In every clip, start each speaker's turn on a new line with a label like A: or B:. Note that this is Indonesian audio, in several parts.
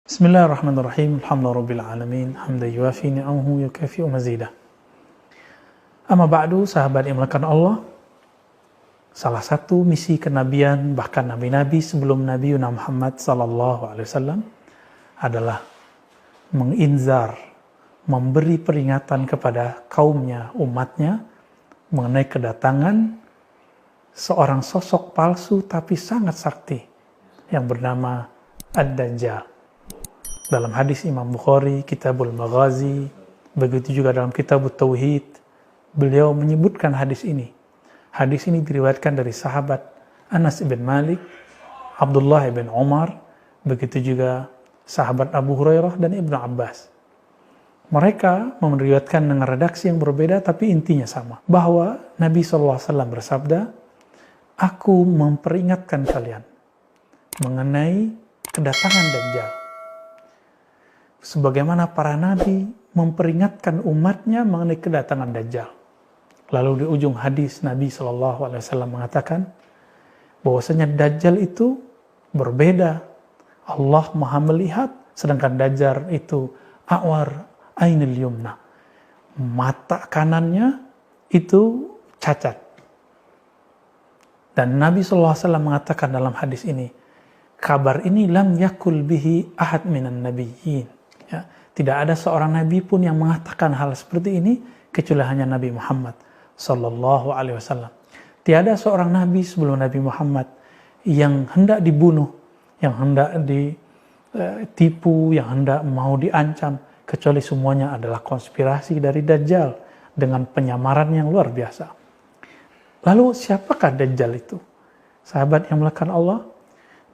A: Bismillahirrahmanirrahim. Alhamdulillahirabbil alamin. Hamdan yuwafi ni'amahu yukafi'u mazidah. Amma ba'du, sahabat yang dimuliakan Allah. Salah satu misi kenabian bahkan nabi-nabi sebelum Nabi Muhammad sallallahu alaihi wasallam adalah menginzar, memberi peringatan kepada kaumnya, umatnya mengenai kedatangan seorang sosok palsu tapi sangat sakti yang bernama Ad-Dajjal. Dalam hadis Imam Bukhari, Kitabul Maghazi, begitu juga dalam Kitabut Tauhid, beliau menyebutkan hadis ini. Hadis ini diriwayatkan dari sahabat Anas bin Malik, Abdullah bin Umar, begitu juga sahabat Abu Hurairah dan Ibnu Abbas. Mereka meriwayatkan dengan redaksi yang berbeda, tapi intinya sama. Bahwa Nabi SAW bersabda, "Aku memperingatkan kalian mengenai kedatangan Dajjal. Sebagaimana para nabi memperingatkan umatnya mengenai kedatangan Dajjal." Lalu di ujung hadis Nabi SAW mengatakan bahwasanya Dajjal itu berbeda. Allah Maha melihat, sedangkan Dajjal itu a'war ainil yumna. Mata kanannya itu cacat. Dan Nabi SAW mengatakan dalam hadis ini, kabar ini lam yakul bihi ahad minan nabiyyin. Ya, tidak ada seorang nabi pun yang mengatakan hal seperti ini kecuali hanya Nabi Muhammad sallallahu alaihi wasallam. Tiada seorang nabi sebelum Nabi Muhammad yang hendak dibunuh, yang hendak ditipu, yang hendak mau diancam, kecuali semuanya adalah konspirasi dari Dajjal dengan penyamaran yang luar biasa. Lalu siapakah Dajjal itu? Sahabat yang dimuliakan Allah,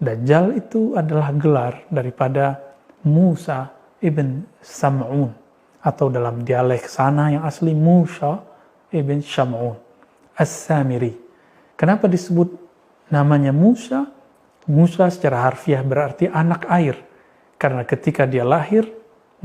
A: Dajjal itu adalah gelar daripada Musa ibn Sam'un, atau dalam dialek sana yang asli Musa ibn Sam'un As-Samiri. Kenapa disebut namanya Musa? Musa secara harfiah berarti anak air, karena ketika dia lahir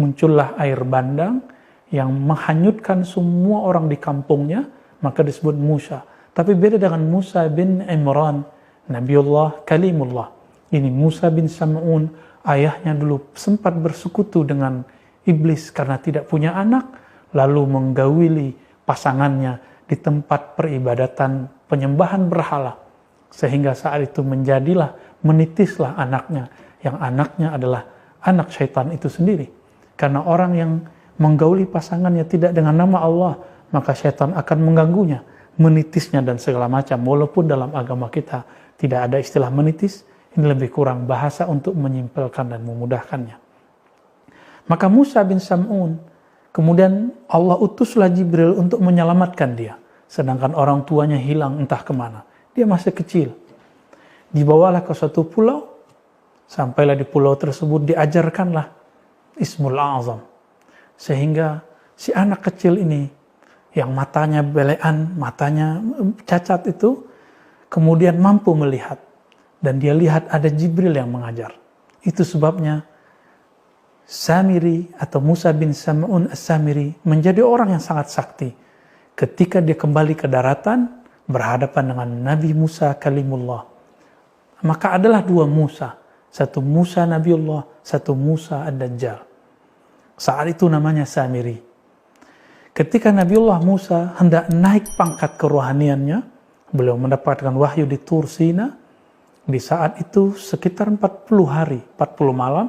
A: muncullah air bandang yang menghanyutkan semua orang di kampungnya, maka disebut Musa. Tapi beda dengan Musa bin Imran, Nabiullah Kalimullah. Ini Musa bin Sam'un, ayahnya dulu sempat bersekutu dengan iblis karena tidak punya anak, lalu menggawili pasangannya di tempat peribadatan penyembahan berhala. Sehingga saat itu menitislah anaknya, yang anaknya adalah anak syaitan itu sendiri. Karena orang yang menggauli pasangannya tidak dengan nama Allah, maka syaitan akan mengganggunya, menitisnya dan segala macam. Walaupun dalam agama kita tidak ada istilah menitis, ini lebih kurang bahasa untuk menyimpelkan dan memudahkannya. Maka Musa bin Sam'un, kemudian Allah utuslah Jibril untuk menyelamatkan dia. Sedangkan orang tuanya hilang entah kemana. Dia masih kecil. Dibawalah ke suatu pulau, sampailah di pulau tersebut diajarkanlah Ismul A'zam. Sehingga si anak kecil ini, yang matanya belean, matanya cacat itu, kemudian mampu melihat. Dan dia lihat ada Jibril yang mengajar. Itu sebabnya Samiri atau Musa bin Sam'un As-Samiri menjadi orang yang sangat sakti. Ketika dia kembali ke daratan, berhadapan dengan Nabi Musa Kalimullah. Maka adalah dua Musa. Satu Musa Nabiullah, satu Musa Ad-Dajjal. Saat itu namanya Samiri. Ketika Nabiullah Musa hendak naik pangkat kerohaniannya, beliau mendapatkan wahyu di Tur Sina. Di saat itu sekitar 40 hari, 40 malam,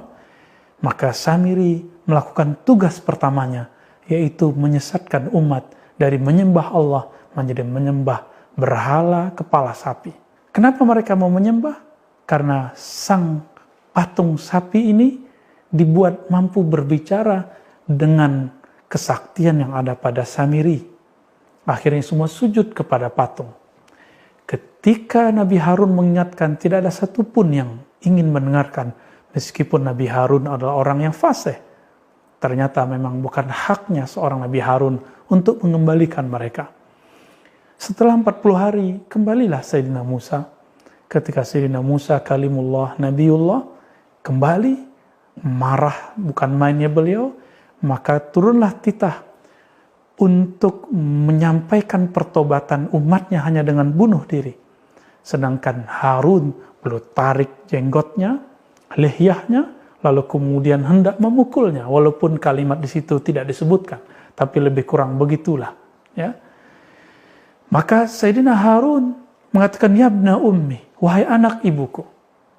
A: maka Samiri melakukan tugas pertamanya, yaitu menyesatkan umat dari menyembah Allah menjadi menyembah berhala kepala sapi. Kenapa mereka mau menyembah? Karena sang patung sapi ini dibuat mampu berbicara dengan kesaktian yang ada pada Samiri. Akhirnya semua sujud kepada patung. Ketika Nabi Harun mengingatkan, tidak ada satupun yang ingin mendengarkan, meskipun Nabi Harun adalah orang yang fasih. Ternyata memang bukan haknya seorang Nabi Harun untuk mengembalikan mereka. Setelah 40 hari, kembalilah Sayyidina Musa. Ketika Sayyidina Musa Kalimullah, Nabiullah, kembali, marah bukan mainnya beliau, maka turunlah titah untuk menyampaikan pertobatan umatnya hanya dengan bunuh diri. Sedangkan Harun beliau tarik jenggotnya, lihyahnya, lalu kemudian hendak memukulnya, walaupun kalimat di situ tidak disebutkan, tapi lebih kurang begitulah. Ya. Maka Sayyidina Harun mengatakan, ya ibna ummi, wahai anak ibuku.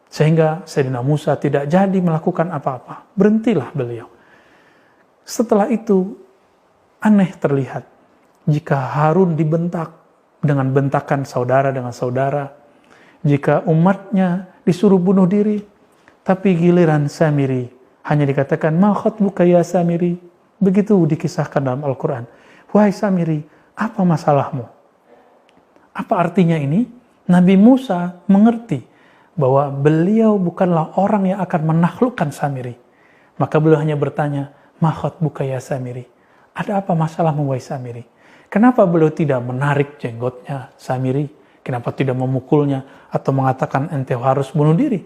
A: Sehingga Sayyidina Musa tidak jadi melakukan apa-apa. Berhentilah beliau. Setelah itu, aneh terlihat. Jika Harun dibentak dengan bentakan saudara dengan saudara, jika umatnya disuruh bunuh diri, tapi giliran Samiri hanya dikatakan, ma khatbuka ya Samiri. Begitu dikisahkan dalam Al-Quran. Wahai Samiri, apa masalahmu? Apa artinya ini? Nabi Musa mengerti bahwa beliau bukanlah orang yang akan menaklukkan Samiri. Maka beliau hanya bertanya, ma khatbuka ya Samiri. Ada apa masalahmu wahai Samiri? Kenapa beliau tidak menarik jenggotnya Samiri? Kenapa tidak memukulnya atau mengatakan ente harus bunuh diri?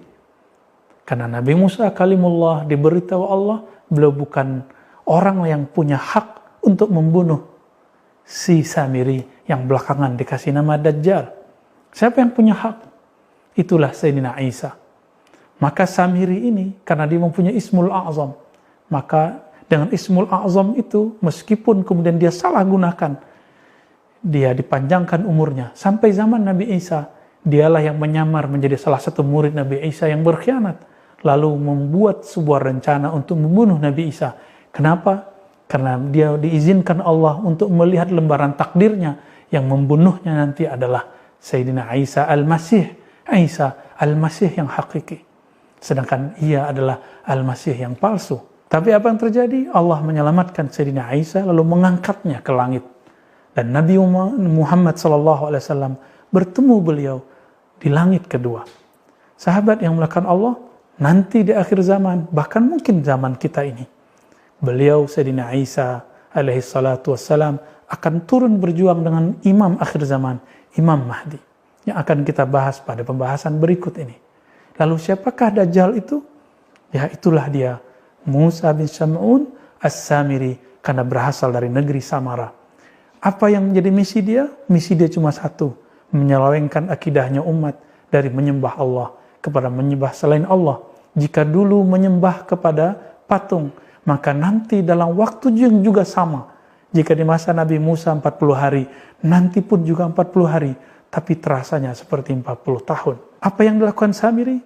A: Karena Nabi Musa kalimullah diberitahu Allah, beliau bukan orang yang punya hak untuk membunuh si Samiri yang belakangan dikasih nama Dajjal. Siapa yang punya hak? Itulah Sayyidina Isa. Maka Samiri ini, karena dia mempunyai Ismul A'zam, maka dengan Ismul A'zam itu, meskipun kemudian dia salah gunakan, dia dipanjangkan umurnya. Sampai zaman Nabi Isa, dialah yang menyamar menjadi salah satu murid Nabi Isa yang berkhianat. Lalu membuat sebuah rencana untuk membunuh Nabi Isa. Kenapa? Karena dia diizinkan Allah untuk melihat lembaran takdirnya. Yang membunuhnya nanti adalah Sayyidina Isa Al-Masih. Isa Al-Masih yang hakiki. Sedangkan ia adalah Al-Masih yang palsu. Tapi apa yang terjadi? Allah menyelamatkan Sayyidina Isa lalu mengangkatnya ke langit. Dan Nabi Muhammad SAW bertemu beliau di langit kedua. Sahabat yang melakukan Allah, nanti di akhir zaman, bahkan mungkin zaman kita ini, beliau Sayyidina Isa alaihissalam akan turun berjuang dengan imam akhir zaman, Imam Mahdi, yang akan kita bahas pada pembahasan berikut ini. Lalu siapakah Dajjal itu? Ya itulah dia, Musa bin Sam'un As-Samiri, karena berasal dari negeri Samara. Apa yang menjadi misi dia? Misi dia cuma satu, menyelewengkan akidahnya umat dari menyembah Allah kepada menyembah selain Allah. Jika dulu menyembah kepada patung, maka nanti dalam waktu yang juga sama. Jika di masa Nabi Musa 40 hari, nanti pun juga 40 hari, tapi terasanya seperti 40 tahun. Apa yang dilakukan Samiri?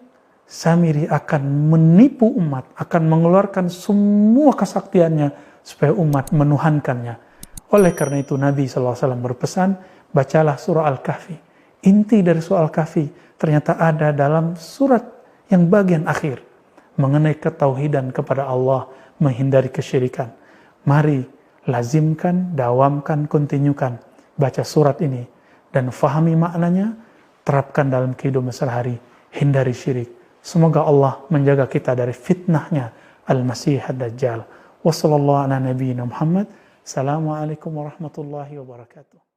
A: Samiri akan menipu umat, akan mengeluarkan semua kesaktiannya supaya umat menuhankannya. Oleh karena itu Nabi SAW berpesan, bacalah surah Al-Kahfi. Inti dari surah Al-Kahfi ternyata ada dalam surat yang bagian akhir, mengenai ketauhidan kepada Allah, menghindari kesyirikan. Mari lazimkan, dawamkan, kontinyukan baca surat ini dan fahami maknanya, terapkan dalam kehidupan sehari-hari, hindari syirik. Semoga Allah menjaga kita dari fitnahnya Al-Masih Ad-Dajjal. Wassallallahu ala nabiyyina Muhammad. Assalamualaikum warahmatullahi wabarakatuh.